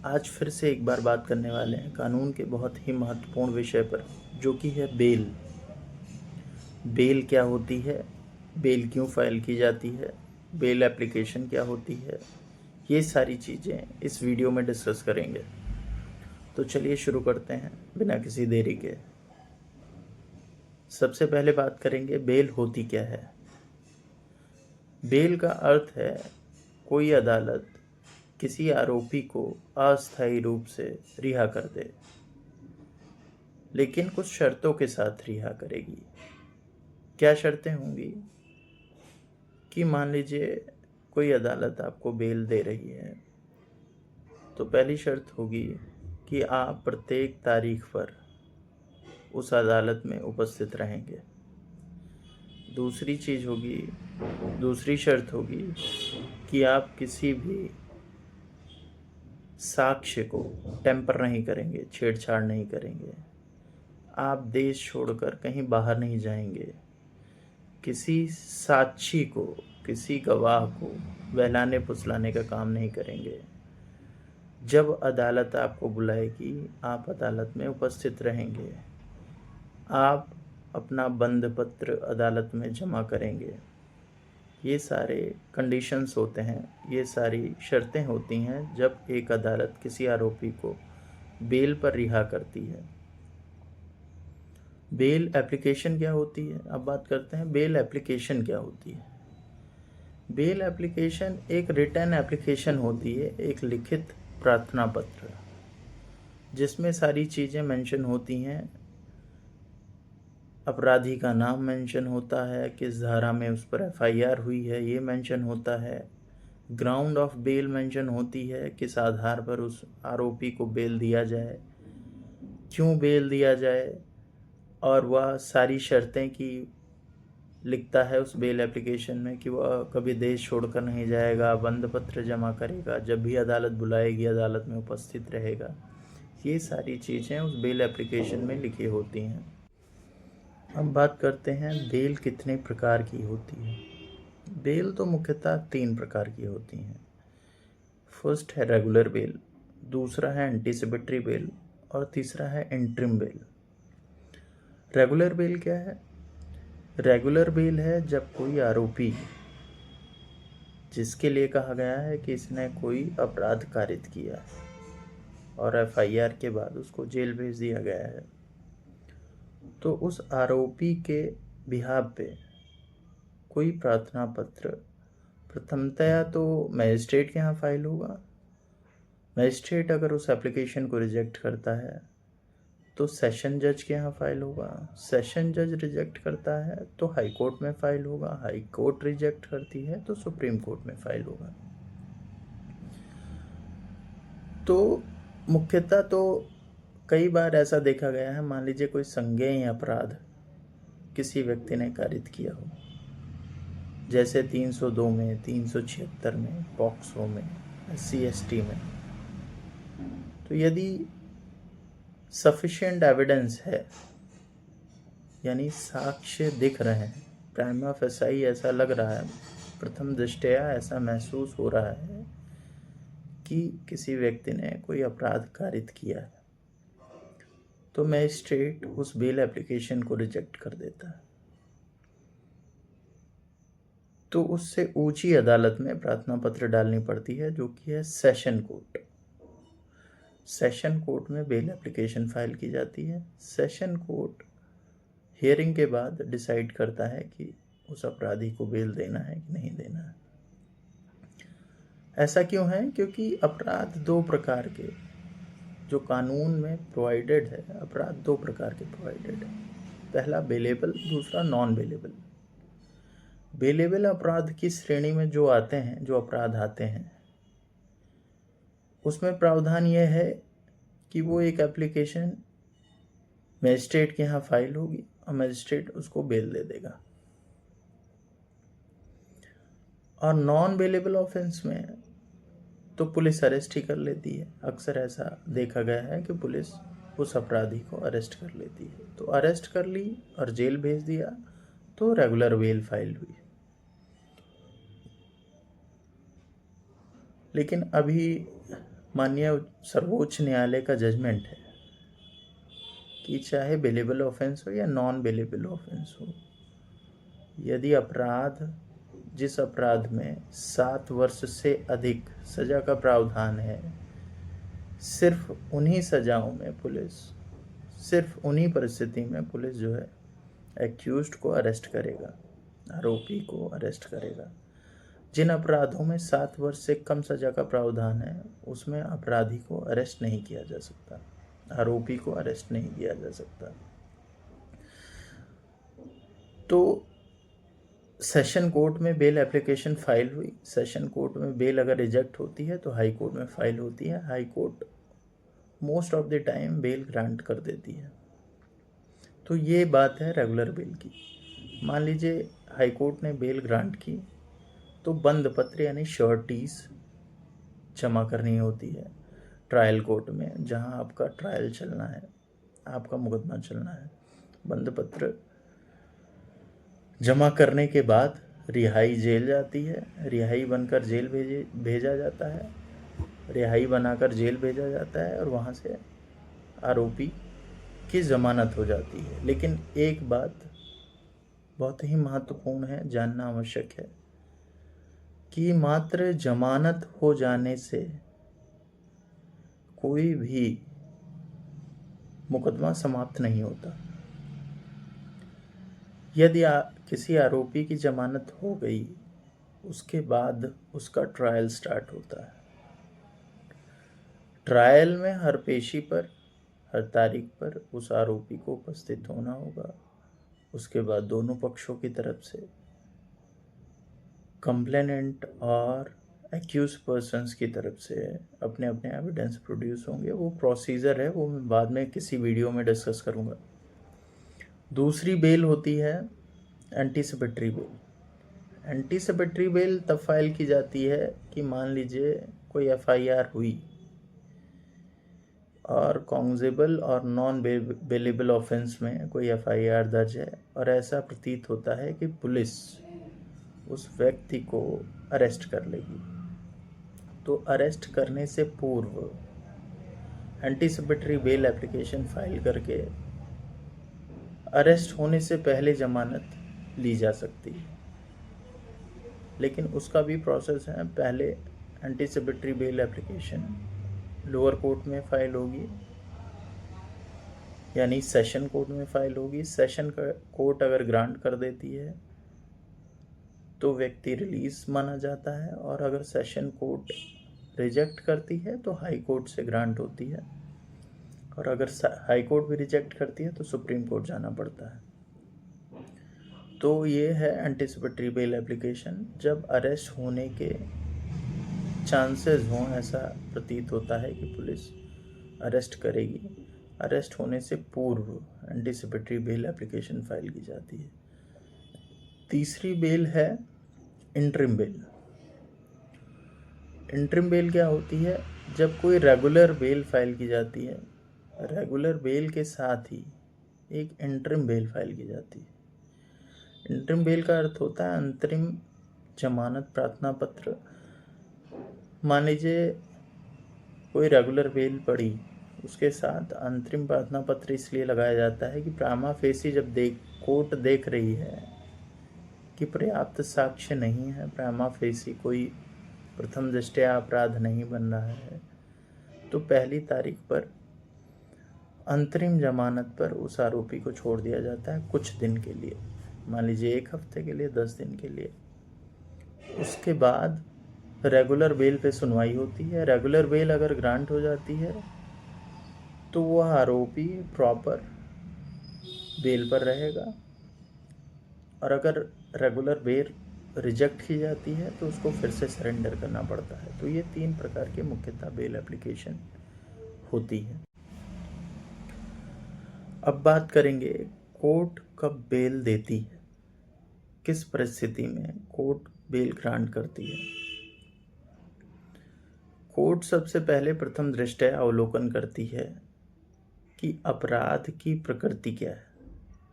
आज फिर से एक बार बात करने वाले हैं कानून के बहुत ही महत्वपूर्ण विषय पर, जो कि है बेल। बेल क्या होती है, बेल क्यों फाइल की जाती है, बेल एप्लीकेशन क्या होती है, ये सारी चीज़ें इस वीडियो में डिस्कस करेंगे। तो चलिए शुरू करते हैं बिना किसी देरी के। सबसे पहले बात करेंगे बेल होती क्या है। बेल का अर्थ है कोई अदालत किसी आरोपी को अस्थायी रूप से रिहा कर दे, लेकिन कुछ शर्तों के साथ रिहा करेगी। क्या शर्तें होंगी कि मान लीजिए कोई अदालत आपको बेल दे रही है, तो पहली शर्त होगी कि आप प्रत्येक तारीख पर उस अदालत में उपस्थित रहेंगे। दूसरी शर्त होगी कि आप किसी भी साक्ष्य को टेम्पर नहीं करेंगे, छेड़छाड़ नहीं करेंगे। आप देश छोड़कर कहीं बाहर नहीं जाएंगे। किसी साक्षी को, किसी गवाह को बहलाने फुसलाने का काम नहीं करेंगे। जब अदालत आपको बुलाएगी, आप अदालत में उपस्थित रहेंगे। आप अपना बंद पत्र अदालत में जमा करेंगे। ये सारे कंडीशंस होते हैं, ये सारी शर्तें होती हैं जब एक अदालत किसी आरोपी को बेल पर रिहा करती है। बेल एप्लीकेशन क्या होती है, अब बात करते हैं बेल एप्लीकेशन क्या होती है। बेल एप्लीकेशन एक रिटन एप्लीकेशन होती है, एक लिखित प्रार्थना पत्र, जिसमें सारी चीज़ें मेंशन होती हैं। अपराधी का नाम मेंशन होता है, किस धारा में उस पर एफआईआर हुई है ये मेंशन होता है, ग्राउंड ऑफ बेल मेंशन होती है, किस आधार पर उस आरोपी को बेल दिया जाए, क्यों बेल दिया जाए, और वह सारी शर्तें की लिखता है उस बेल एप्लीकेशन में कि वह कभी देश छोड़कर नहीं जाएगा, बंद पत्र जमा करेगा, जब भी अदालत बुलाएगी अदालत में उपस्थित रहेगा। ये सारी चीज़ें उस बेल एप्लीकेशन में लिखी होती हैं। अब बात करते हैं बेल कितने प्रकार की होती है। बेल तो मुख्यतः 3 प्रकार की होती हैं। फर्स्ट है रेगुलर बेल, दूसरा है एंटीसिपेटरी बेल और तीसरा है इंटरिम बेल। रेगुलर बेल क्या है? रेगुलर बेल है जब कोई आरोपी, जिसके लिए कहा गया है कि इसने कोई अपराध कारित किया और एफआईआर के बाद उसको जेल भेज दिया गया है, तो उस आरोपी के बिहाफ पे कोई प्रार्थना पत्र प्रथमतया तो मजिस्ट्रेट के यहाँ फाइल होगा। मजिस्ट्रेट अगर उस एप्लीकेशन को रिजेक्ट करता है तो सेशन जज के यहाँ फाइल होगा। सेशन जज रिजेक्ट करता है तो हाई कोर्ट में फाइल होगा। हाई कोर्ट रिजेक्ट करती है तो सुप्रीम कोर्ट में फाइल होगा। तो मुख्यतः तो कई बार ऐसा देखा गया है, मान लीजिए कोई संज्ञेय अपराध किसी व्यक्ति ने कारित किया हो, जैसे 302 में, 376 में, पॉक्सो में, SC/ST में, तो यदि सफिशिएंट एविडेंस है, यानी साक्ष्य दिख रहे हैं, प्राइमा फेसाई ऐसा लग रहा है, प्रथम दृष्टया ऐसा महसूस हो रहा है कि किसी व्यक्ति ने कोई अपराध कारित किया है, तो मजिस्ट्रेट उस बेल एप्लीकेशन को रिजेक्ट कर देता है। तो उससे ऊंची अदालत में प्रार्थना पत्र डालनी पड़ती है, जो कि है सेशन कोर्ट। सेशन कोर्ट में बेल एप्लीकेशन फाइल की जाती है। सेशन कोर्ट हियरिंग के बाद डिसाइड करता है कि उस अपराधी को बेल देना है कि नहीं देना है। ऐसा क्यों है? क्योंकि अपराध 2 प्रकार के जो कानून में प्रोवाइडेड है, अपराध 2 प्रकार के प्रोवाइडेड है। पहला बेलेबल, दूसरा नॉन बेलेबल। बेलेबल अपराध की श्रेणी में जो आते हैं, जो अपराध आते हैं, उसमें प्रावधान यह है कि वो एक एप्लीकेशन मजिस्ट्रेट के यहाँ फाइल होगी और मजिस्ट्रेट उसको बेल दे देगा। और नॉन बेलेबल ऑफेंस में तो पुलिस अरेस्ट ही कर लेती है। अक्सर ऐसा देखा गया है कि पुलिस उस अपराधी को अरेस्ट कर लेती है। तो अरेस्ट कर ली और जेल भेज दिया तो रेगुलर बेल फाइल हुई। लेकिन अभी माननीय सर्वोच्च न्यायालय का जजमेंट है कि चाहे बेलेबल ऑफेंस हो या नॉन बेलेबल ऑफेंस हो, यदि जिस अपराध में 7 वर्ष से अधिक सजा का प्रावधान है, सिर्फ उन्हीं सजाओं में सिर्फ उन्हीं परिस्थिति में पुलिस जो है एक्यूज्ड को अरेस्ट करेगा, आरोपी को अरेस्ट करेगा। जिन अपराधों में 7 वर्ष से कम सजा का प्रावधान है, उसमें अपराधी को अरेस्ट नहीं किया जा सकता, आरोपी को अरेस्ट नहीं किया जा सकता। तो सेशन कोर्ट में बेल एप्लीकेशन फाइल हुई, सेशन कोर्ट में बेल अगर रिजेक्ट होती है तो हाई कोर्ट में फाइल होती है। High court most of the time bell grant कर देती है। तो ये बात है रेगुलर बेल की। मान लीजिए हाई कोर्ट ने बेल ग्रांट की तो बंद पत्र यानी श्योरिटीज जमा करनी होती है ट्रायल कोर्ट में, जहां आपका ट्रायल चलना है, आपका मुकदमा चलना है। बंद पत्र जमा करने के बाद रिहाई जेल जाती है, रिहाई बनकर जेल भेजा जाता है, रिहाई बनाकर जेल भेजा जाता है और वहाँ से आरोपी की ज़मानत हो जाती है। लेकिन एक बात बहुत ही महत्वपूर्ण है, जानना आवश्यक है कि मात्र जमानत हो जाने से कोई भी मुकदमा समाप्त नहीं होता। यदि किसी आरोपी की जमानत हो गई, उसके बाद उसका ट्रायल स्टार्ट होता है। ट्रायल में हर पेशी पर, हर तारीख पर उस आरोपी को उपस्थित होना होगा। उसके बाद दोनों पक्षों की तरफ से कंप्लेनेंट और एक्यूज पर्सन्स की तरफ से अपने अपने एविडेंस प्रोड्यूस होंगे। वो प्रोसीजर है, वो मैं बाद में किसी वीडियो में डिस्कस करूँगा। दूसरी बेल होती है एंटीसिपेटरी बेल। एंटीसिपेटरी बेल तब फाइल की जाती है कि मान लीजिए कोई एफआईआर हुई और कॉग्निजेबल और नॉन बेलेबल ऑफेंस में कोई एफआईआर दर्ज है और ऐसा प्रतीत होता है कि पुलिस उस व्यक्ति को अरेस्ट कर लेगी। तो अरेस्ट करने से पूर्व एंटीसिपेटरी बेल एप्लीकेशन फाइल करके अरेस्ट होने से पहले जमानत ली जा सकती है। लेकिन उसका भी प्रोसेस है। पहले anticipatory bail application lower court में फाइल होगी, यानी सेशन कोर्ट में फाइल होगी। सेशन कोर्ट अगर ग्रांट कर देती है तो व्यक्ति रिलीज माना जाता है, और अगर सेशन कोर्ट रिजेक्ट करती है तो हाई कोर्ट से ग्रांट होती है, और अगर हाई कोर्ट भी रिजेक्ट करती है तो सुप्रीम कोर्ट जाना पड़ता है। तो ये है एंटीसिपेटरी बेल एप्लीकेशन। जब अरेस्ट होने के चांसेस हों, ऐसा प्रतीत होता है कि पुलिस अरेस्ट करेगी, अरेस्ट होने से पूर्व एंटीसिपेटरी बेल एप्लीकेशन फाइल की जाती है। तीसरी बेल है इंटरिम बेल। इंटरिम बेल क्या होती है? जब कोई रेगुलर बेल फाइल की जाती है, रेगुलर बेल के साथ ही एक इंटरिम बेल फाइल की जाती है। इंटरिम बेल का अर्थ होता है अंतरिम जमानत प्रार्थना पत्र। मान लीजिए कोई रेगुलर बेल पड़ी, उसके साथ अंतरिम प्रार्थना पत्र इसलिए लगाया जाता है कि प्रामा फेसी जब कोर्ट देख रही है कि पर्याप्त साक्ष्य नहीं है, प्रामा फेसी कोई प्रथम दृष्टया अपराध नहीं बन रहा है, तो पहली तारीख पर अंतरिम जमानत पर उस आरोपी को छोड़ दिया जाता है कुछ दिन के लिए, मान लीजिए 1 हफ्ते के लिए, 10 दिन के लिए। उसके बाद रेगुलर बेल पे सुनवाई होती है। रेगुलर बेल अगर ग्रांट हो जाती है तो वह आरोपी प्रॉपर बेल पर रहेगा, और अगर रेगुलर बेल रिजेक्ट की जाती है तो उसको फिर से सरेंडर करना पड़ता है। तो ये 3 प्रकार के मुख्यतः बेल एप्लीकेशन होती है। अब बात करेंगे कोर्ट कब बेल देती है, किस परिस्थिति में कोर्ट बेल ग्रांट करती है। कोर्ट सबसे पहले प्रथम दृष्टया अवलोकन करती है कि अपराध की प्रकृति क्या है,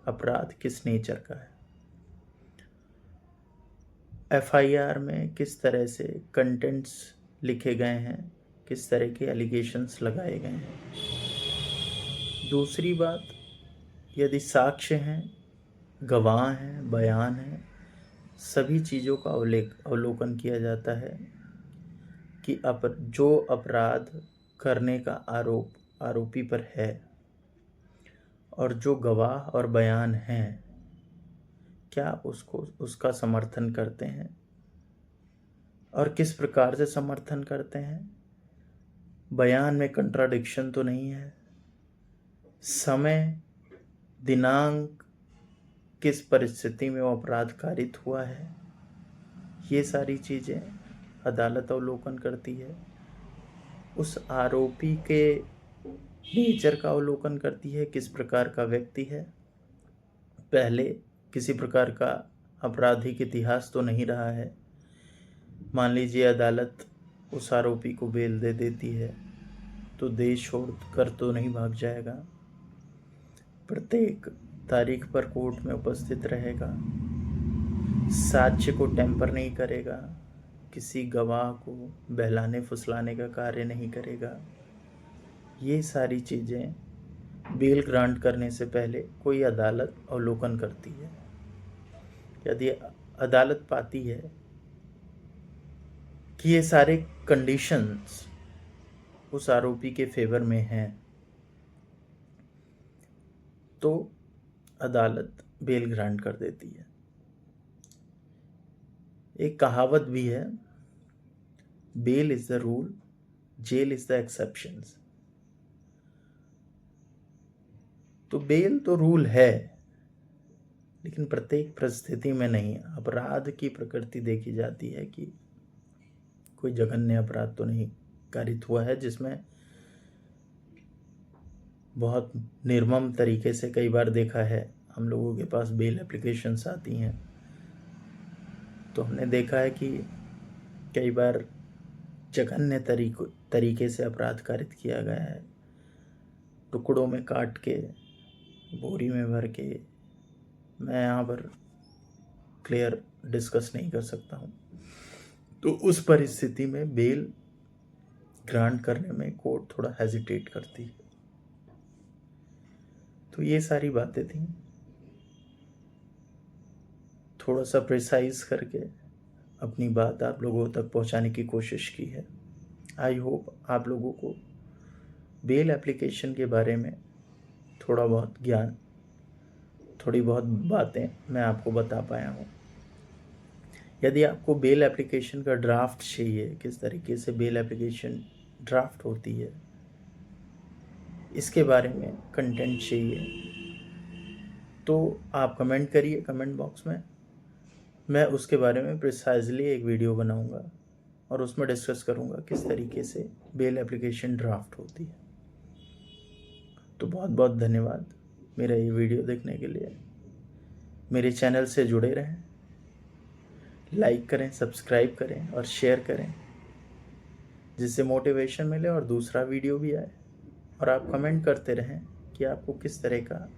अपराध किस नेचर का है, एफआईआर में किस तरह से कंटेंट्स लिखे गए हैं, किस तरह के एलिगेशंस लगाए गए हैं। दूसरी बात, यदि साक्ष्य हैं, गवाह हैं, बयान हैं, सभी चीज़ों का अवलोकन किया जाता है कि जो अपराध करने का आरोपी पर है और जो गवाह और बयान हैं, क्या उसका समर्थन करते हैं और किस प्रकार से समर्थन करते हैं। बयान में कंट्राडिक्शन तो नहीं है, समय, दिनांक, किस परिस्थिति में वो अपराध कारित हुआ है, ये सारी चीज़ें अदालत अवलोकन करती है। उस आरोपी के नेचर का अवलोकन करती है, किस प्रकार का व्यक्ति है, पहले किसी प्रकार का आपराधिक इतिहास तो नहीं रहा है। मान लीजिए अदालत उस आरोपी को बेल दे देती है तो देश छोड़कर तो नहीं भाग जाएगा, प्रत्येक तारीख पर कोर्ट में उपस्थित रहेगा, साक्ष्य को टेम्पर नहीं करेगा, किसी गवाह को बहलाने फुसलाने का कार्य नहीं करेगा। ये सारी चीज़ें बेल ग्रांट करने से पहले कोई अदालत अवलोकन करती है। यदि अदालत पाती है कि ये सारे कंडीशंस उस आरोपी के फेवर में हैं, तो अदालत बेल ग्रांट कर देती है। एक कहावत भी है, bail is the rule, jail is the exceptions. तो बेल तो रूल है, लेकिन प्रत्येक परिस्थिति में नहीं। अपराध की प्रकृति देखी जाती है कि कोई जघन्य अपराध तो नहीं कारित हुआ है जिसमें बहुत निर्मम तरीके से, कई बार देखा है हम लोगों के पास बेल एप्लीकेशंस आती हैं तो हमने देखा है कि कई बार जघन्य तरीके से अपराध कारित किया गया है, टुकड़ों में काट के, बोरी में भर के। मैं यहाँ पर क्लियर डिस्कस नहीं कर सकता हूँ। तो उस परिस्थिति में बेल ग्रांट करने में कोर्ट थोड़ा हेजिटेट करती है। तो ये सारी बातें थी, थोड़ा सा प्रिसाइज करके अपनी बात आप लोगों तक पहुंचाने की कोशिश की है। आई होप आप लोगों को बेल एप्लीकेशन के बारे में थोड़ा बहुत ज्ञान, थोड़ी बहुत बातें मैं आपको बता पाया हूँ। यदि आपको बेल एप्लीकेशन का ड्राफ्ट चाहिए, किस तरीके से बेल एप्लीकेशन ड्राफ्ट होती है, इसके बारे में कंटेंट चाहिए तो आप कमेंट करिए कमेंट बॉक्स में। मैं उसके बारे में प्रिसाइजली एक वीडियो बनाऊंगा और उसमें डिस्कस करूंगा किस तरीके से बेल एप्लीकेशन ड्राफ्ट होती है। तो बहुत बहुत धन्यवाद मेरा ये वीडियो देखने के लिए। मेरे चैनल से जुड़े रहें, लाइक करें, सब्सक्राइब करें और शेयर करें, जिससे मोटिवेशन मिले और दूसरा वीडियो भी आए। और आप कमेंट करते रहें कि आपको किस तरह का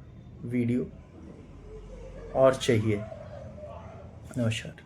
वीडियो और चाहिए। नमस्कार।